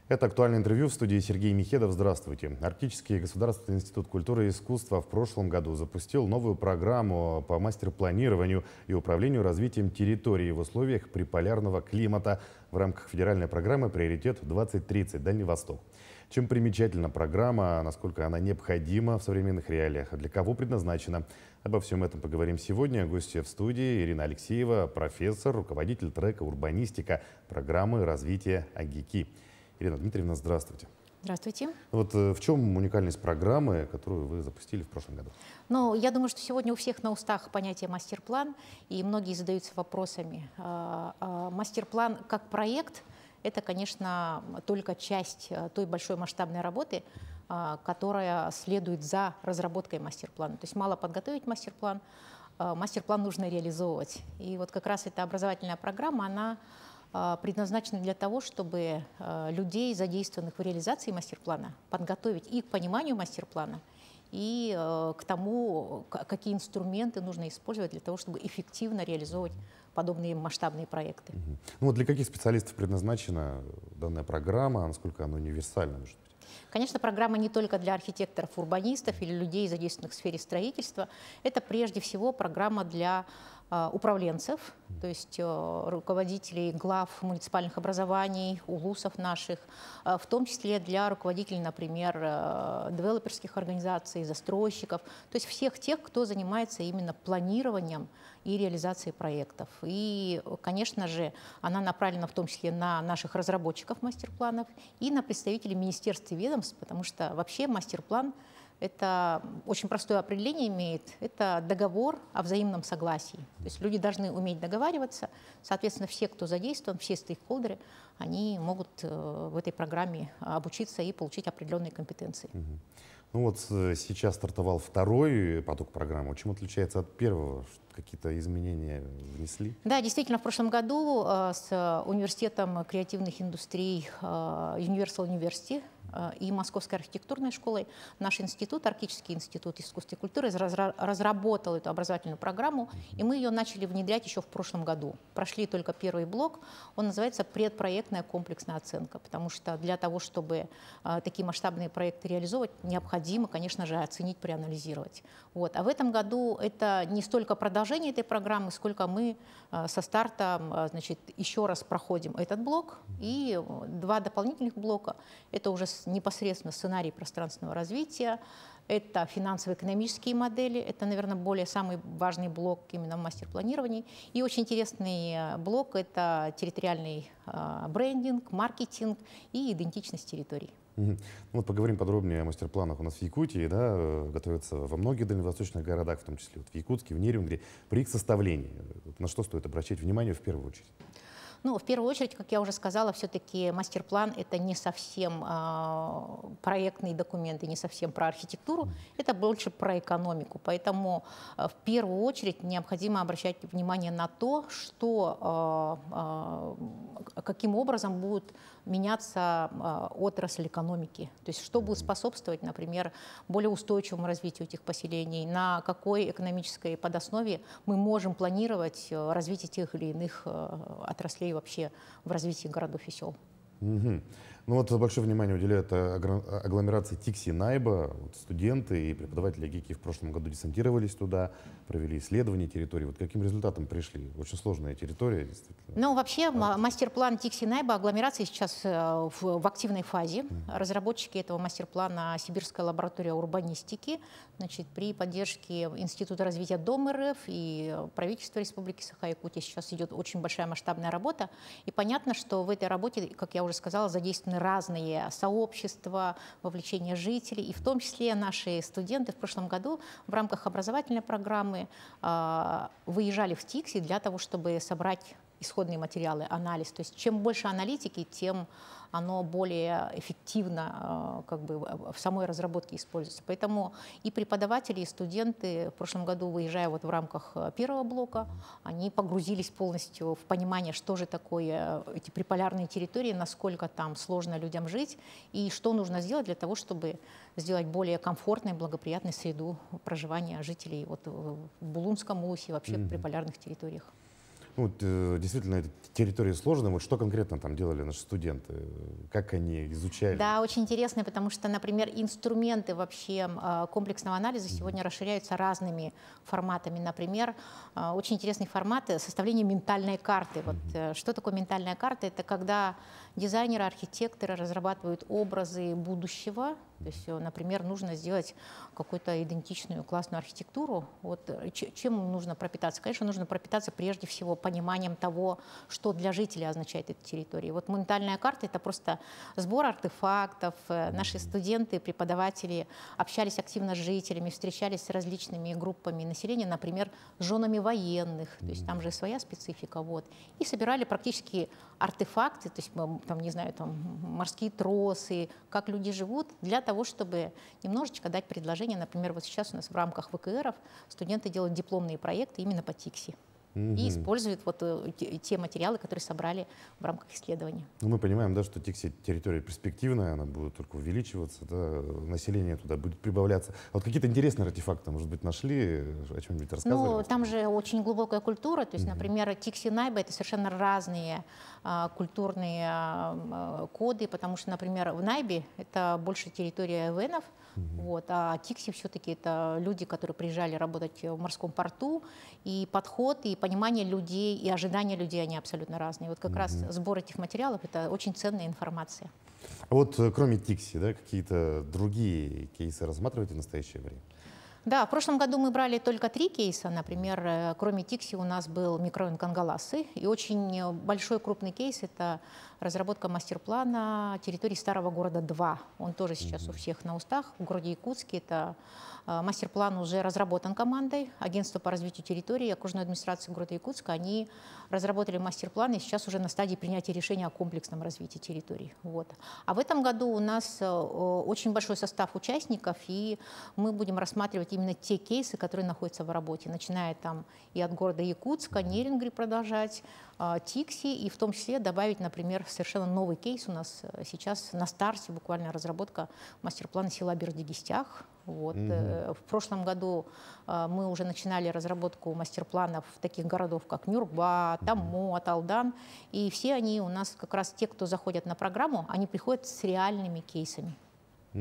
Это актуальное интервью в студии Сергей Михедов. Здравствуйте. Арктический государственный институт культуры и искусства в прошлом году запустил новую программу по мастер-планированию и управлению развитием территории в условиях приполярного климата в рамках федеральной программы «Приоритет 2030. Дальний Восток». Чем примечательна программа, насколько она необходима в современных реалиях, а для кого предназначена? Обо всем этом поговорим сегодня. Гостья в студии Ирина Алексеева, профессор, руководитель трека «Урбанистика» программы развития АГИКИ. Ирина Дмитриевна, здравствуйте. Здравствуйте. Вот в чем уникальность программы, которую вы запустили в прошлом году? Ну, я думаю, что сегодня у всех на устах понятие мастер-план, и многие задаются вопросами. Мастер-план как проект – это, конечно, только часть той большой масштабной работы, которая следует за разработкой мастер-плана. То есть мало подготовить мастер-план, мастер-план нужно реализовывать. И вот как раз эта образовательная программа, она предназначены для того, чтобы людей, задействованных в реализации мастер-плана, подготовить и к пониманию мастер-плана, и к тому, какие инструменты нужно использовать для того, чтобы эффективно реализовывать подобные масштабные проекты. Ну, вот для каких специалистов предназначена данная программа, насколько она универсальна, может быть? Конечно, программа не только для архитекторов, урбанистов или людей, задействованных в сфере строительства. Это прежде всего программа для управленцев, то есть руководителей глав муниципальных образований, улусов наших, в том числе для руководителей, например, девелоперских организаций, застройщиков, то есть всех тех, кто занимается именно планированием и реализацией проектов. И, конечно же, она направлена в том числе на наших разработчиков мастер-планов и на представителей министерств и ведомств, потому что вообще мастер-план – это очень простое определение имеет. Это договор о взаимном согласии. То есть люди должны уметь договариваться. Соответственно, все, кто задействован, все стейкхолдеры, они могут в этой программе обучиться и получить определенные компетенции. Ну вот сейчас стартовал второй поток программы. Чем отличается от первого? Какие-то изменения внесли? Да, действительно, в прошлом году с университетом креативных индустрий Universal University и Московской архитектурной школой наш институт, Арктический институт искусства и культуры, разработал эту образовательную программу, и мы ее начали внедрять еще в прошлом году. Прошли только первый блок, он называется «Предпроектная комплексная оценка», потому что для того, чтобы такие масштабные проекты реализовывать, необходимо, конечно же, оценить, проанализировать. Вот. А в этом году это не столько продолжение этой программы, сколько мы со старта, значит, еще раз проходим этот блок, и два дополнительных блока – это уже непосредственно сценарий пространственного развития, это финансово-экономические модели, это, наверное, более самый важный блок именно в мастер-планировании. И очень интересный блок – это территориальный брендинг, маркетинг и идентичность территорий. Ну, вот поговорим подробнее о мастер-планах у нас в Якутии, да, готовятся во многих дальневосточных городах, в том числе вот в Якутске, в Нерюнгри. При их составлении на что стоит обращать внимание в первую очередь? Ну, в первую очередь, как я уже сказала, все-таки мастер-план – это не совсем проектные документы, не совсем про архитектуру, это больше про экономику. Поэтому в первую очередь необходимо обращать внимание на то, что, каким образом будет меняться отрасль экономики. То есть что будет способствовать, например, более устойчивому развитию этих поселений, на какой экономической подоснове мы можем планировать развитие тех или иных отраслей вообще в развитии городов и сел. Ну вот большое внимание уделяют агломерации Тикси-Найба. Вот студенты и преподаватели АГИКИ в прошлом году десантировались туда, провели исследование территории. Вот каким результатом пришли? Очень сложная территория, действительно. Ну, вообще, мастер-план Тикси-Найба агломерации сейчас в активной фазе. Разработчики этого мастер-плана — Сибирская лаборатория урбанистики, значит, при поддержке Института развития Дом РФ и правительства Республики Саха-Якутия сейчас идет очень большая масштабная работа. И понятно, что в этой работе, как я уже сказала, задействованы разные сообщества, вовлечение жителей, и в том числе наши студенты в прошлом году в рамках образовательной программы выезжали в Тикси для того, чтобы собрать исходные материалы, анализ. То есть чем больше аналитики, тем оно более эффективно как бы в самой разработке используется. Поэтому и преподаватели, и студенты в прошлом году, выезжая вот в рамках первого блока, они погрузились полностью в понимание, что же такое эти приполярные территории, насколько там сложно людям жить, и что нужно сделать для того, чтобы сделать более комфортной, благоприятной среду проживания жителей вот в Булунском улусе и вообще в приполярных территориях. Ну, действительно, эта территория сложная. Вот что конкретно там делали наши студенты? Как они изучали? Да, очень интересно, потому что, например, инструменты вообще комплексного анализа сегодня расширяются разными форматами. Например, очень интересный формат составления ментальной карты. Вот, что такое ментальная карта? Это когда дизайнеры, архитекторы разрабатывают образы будущего. То есть, например, нужно сделать какую-то идентичную классную архитектуру. Вот, чем нужно пропитаться? Конечно, нужно пропитаться прежде всего пониманием того, что для жителей означает эта территория. Вот ментальная карта — это просто сбор артефактов. Наши студенты, преподаватели общались активно с жителями, встречались с различными группами населения, например, с женами военных, то есть там же своя специфика. Вот. И собирали практически артефакты, то есть, там, не знаю, там, морские тросы, как люди живут, для того, чтобы немножечко дать предложение. Например, вот сейчас у нас в рамках ВКРов студенты делают дипломные проекты именно по ТИКСи. И используют вот те материалы, которые собрали в рамках исследования. Ну, мы понимаем, да, что Тикси территория перспективная, она будет только увеличиваться, да, население туда будет прибавляться. А вот какие-то интересные артефакты, может быть, нашли, о чем-нибудь рассказывали? Ну, там же очень глубокая культура, то есть, например, Тикси Найба — это совершенно разные культурные коды, потому что, например, в Найбе это больше территория эвенов, вот, а Тикси все-таки это люди, которые приезжали работать в морском порту, и подход, и понимание людей, и ожидания людей, они абсолютно разные. Вот как раз сбор этих материалов — это очень ценная информация. А вот кроме Тикси, да, какие-то другие кейсы рассматриваете в настоящее время? Да, в прошлом году мы брали только 3 кейса. Например, кроме Тикси у нас был микрорайон Кангаласы. И очень большой крупный кейс — это разработка мастер-плана территории Старого города 2. Он тоже сейчас у всех на устах. В городе Якутске это мастер-план уже разработан командой. Агентство по развитию территории и окружной администрации города Якутска, они разработали мастер-план и сейчас уже на стадии принятия решения о комплексном развитии территории. Вот. А в этом году у нас очень большой состав участников, и мы будем рассматривать именно те кейсы, которые находятся в работе, начиная там и от города Якутска, Нерингри продолжать, Тикси, и в том числе добавить, например, совершенно новый кейс у нас сейчас на старте, буквально разработка мастер-плана села Бердигистях. Вот. В прошлом году мы уже начинали разработку мастер-планов таких городов, как Нюрба, Таммо, Аталдан, и все они у нас как раз те, кто заходят на программу, они приходят с реальными кейсами. То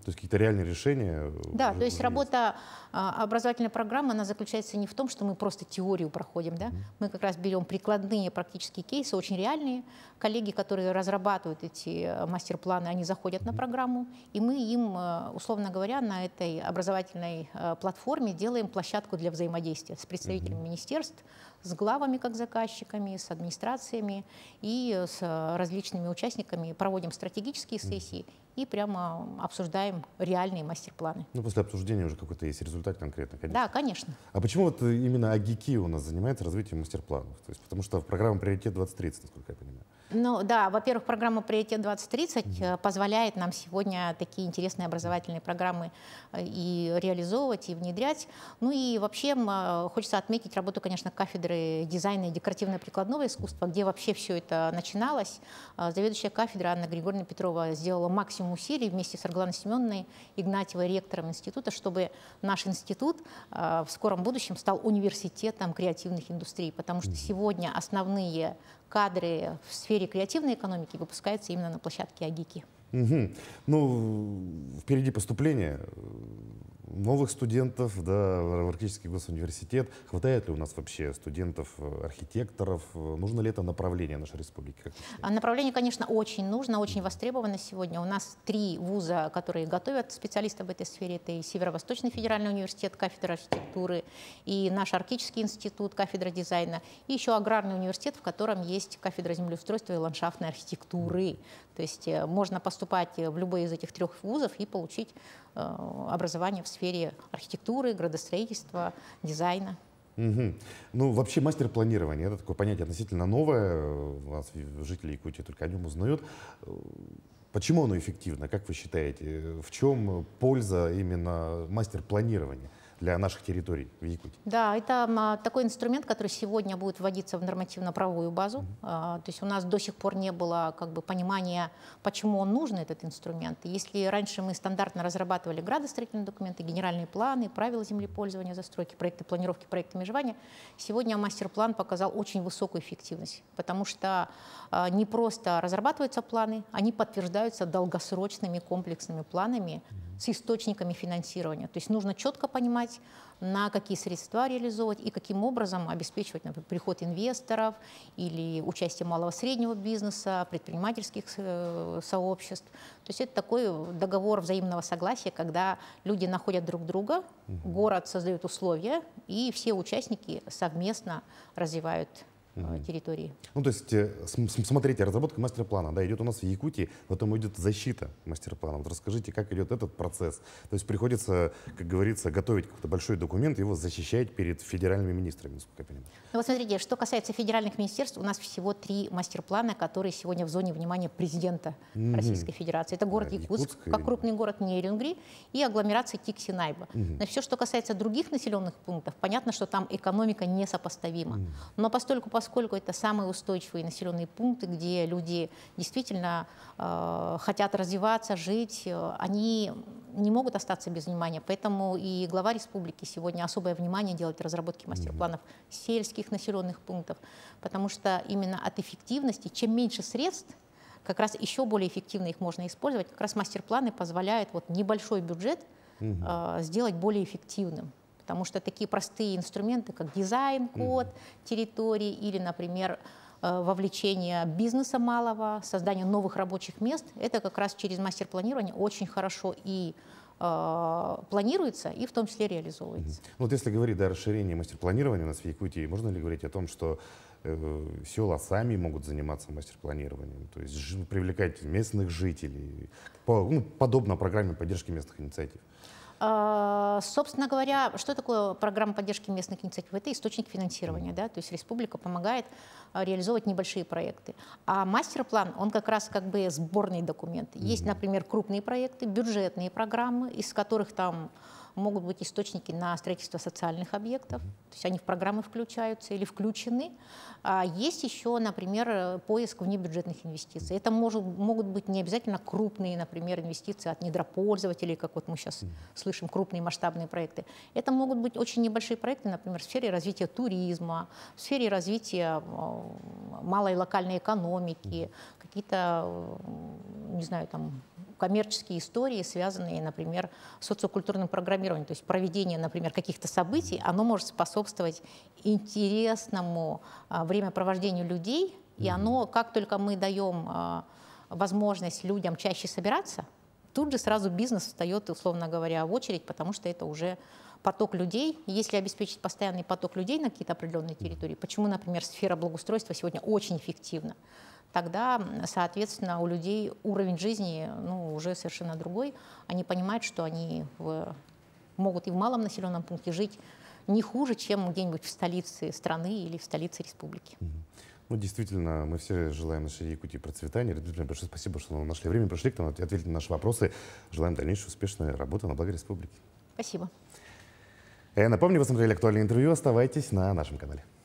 есть какие-то реальные решения? Да, то есть работа образовательной программы, она заключается не в том, что мы просто теорию проходим, да? Мы как раз берем прикладные практические кейсы, очень реальные. Коллеги, которые разрабатывают эти мастер-планы, они заходят на программу, и мы им, условно говоря, на этой образовательной платформе делаем площадку для взаимодействия с представителями министерств, с главами как заказчиками, с администрациями и с различными участниками, проводим стратегические сессии и прямо обсуждаем реальные мастер-планы. Ну, после обсуждения уже какой-то есть результат конкретно, конечно. Да, конечно. А почему вот именно АГИКИ у нас занимается развитием мастер-планов? То есть, потому что в программе «Приоритет 2030», насколько я понимаю. Ну да, во-первых, программа «Приоритет 2030» позволяет нам сегодня такие интересные образовательные программы и реализовывать, и внедрять. Ну и вообще хочется отметить работу, конечно, кафедры дизайна и декоративно-прикладного искусства, где вообще все это начиналось. Заведующая кафедрой Анна Григорьевна Петрова сделала максимум усилий вместе с Аргланой Семеновной Игнатьевой, ректором института, чтобы наш институт в скором будущем стал университетом креативных индустрий, потому что сегодня основные кадры в сфере креативной экономики выпускаются именно на площадке АГИКИ. Ну, впереди поступление новых студентов, да, в Арктический госуниверситет. Хватает ли у нас вообще студентов, архитекторов? Нужно ли это направление нашей республики? Направление, конечно, очень нужно, очень востребовано сегодня. У нас 3 вуза, которые готовят специалистов в этой сфере. Это и Северо-Восточный федеральный университет, кафедра архитектуры, и наш Арктический институт, кафедра дизайна, и еще Аграрный университет, в котором есть кафедра землеустройства и ландшафтной архитектуры. То есть можно поступать в любой из этих 3 вузов и получить образование в сфере архитектуры, градостроительства, дизайна. Ну, вообще мастер-планирование — это такое понятие относительно новое. У нас жители Якутии только о нем узнают. Почему оно эффективно, как вы считаете? В чем польза именно мастер-планирования для наших территорий в Якутии? Да, это такой инструмент, который сегодня будет вводиться в нормативно-правовую базу. То есть у нас до сих пор не было как бы понимания, почему он нужен, этот инструмент. И если раньше мы стандартно разрабатывали градостроительные документы, генеральные планы, правила землепользования, застройки, проекты планировки, проекты межевания, сегодня мастер-план показал очень высокую эффективность, потому что не просто разрабатываются планы, они подтверждаются долгосрочными комплексными планами с источниками финансирования. То есть нужно четко понимать, на какие средства реализовывать и каким образом обеспечивать, например, приход инвесторов или участие малого и среднего бизнеса, предпринимательских сообществ. То есть это такой договор взаимного согласия, когда люди находят друг друга, город создает условия, и все участники совместно развивают территории. Ну, то есть, смотрите, разработка мастер-плана, да, идет у нас в Якутии, потом идет защита мастер-плана. Вот расскажите, как идет этот процесс? То есть приходится, как говорится, готовить какой-то большой документ, его защищать перед федеральными министрами, насколько я понимаю. Ну, вот смотрите, что касается федеральных министерств, у нас всего 3 мастер-плана, которые сегодня в зоне внимания президента Российской Федерации. Это город Якутск, как крупный город Нерюнгри, и агломерация Тикси-Найба. Но все, что касается других населенных пунктов, понятно, что там экономика несопоставима. Но поскольку это самые устойчивые населенные пункты, где люди действительно хотят развиваться, жить, они не могут остаться без внимания. Поэтому и глава республики сегодня особое внимание делает разработке мастер-планов сельских населенных пунктов, потому что именно от эффективности, чем меньше средств, как раз еще более эффективно их можно использовать. Как раз мастер-планы позволяют вот небольшой бюджет сделать более эффективным. Потому что такие простые инструменты, как дизайн, код территории или, например, вовлечение бизнеса малого, создание новых рабочих мест, это как раз через мастер-планирование очень хорошо и планируется, и в том числе реализовывается. Вот если говорить о расширении мастер-планирования у нас в Якутии, можно ли говорить о том, что села сами могут заниматься мастер-планированием, то есть привлекать местных жителей, подобно программе поддержки местных инициатив? Собственно говоря, что такое программа поддержки местных инициатив? Это источник финансирования, да? То есть республика помогает реализовывать небольшие проекты. А мастер-план, он как раз как бы сборный документ. Есть, например, крупные проекты, бюджетные программы, из которых там могут быть источники на строительство социальных объектов, то есть они в программы включаются или включены. А есть еще, например, поиск внебюджетных инвестиций. Это могут быть не обязательно крупные, например, инвестиции от недропользователей, как вот мы сейчас слышим, крупные масштабные проекты. Это могут быть очень небольшие проекты, например, в сфере развития туризма, в сфере развития малой локальной экономики, какие-то, не знаю, там, коммерческие истории, связанные, например, с социокультурным программированием, то есть проведение, например, каких-то событий, оно может способствовать интересному времяпровождению людей, и оно, как только мы даем возможность людям чаще собираться, тут же сразу бизнес встает, условно говоря, в очередь, потому что это уже поток людей. Если обеспечить постоянный поток людей на какие-то определенные территории, почему, например, сфера благоустройства сегодня очень эффективна, тогда, соответственно, у людей уровень жизни уже совершенно другой. Они понимают, что они могут и в малом населенном пункте жить не хуже, чем где-нибудь в столице страны или в столице республики. Ну, действительно, мы все желаем нашей Якутии процветания. Большое спасибо, что вы нашли время, пришли к нам, ответили на наши вопросы. Желаем дальнейшей успешной работы на благо республики. Спасибо. Я напомню, вы смотрели актуальное интервью. Оставайтесь на нашем канале.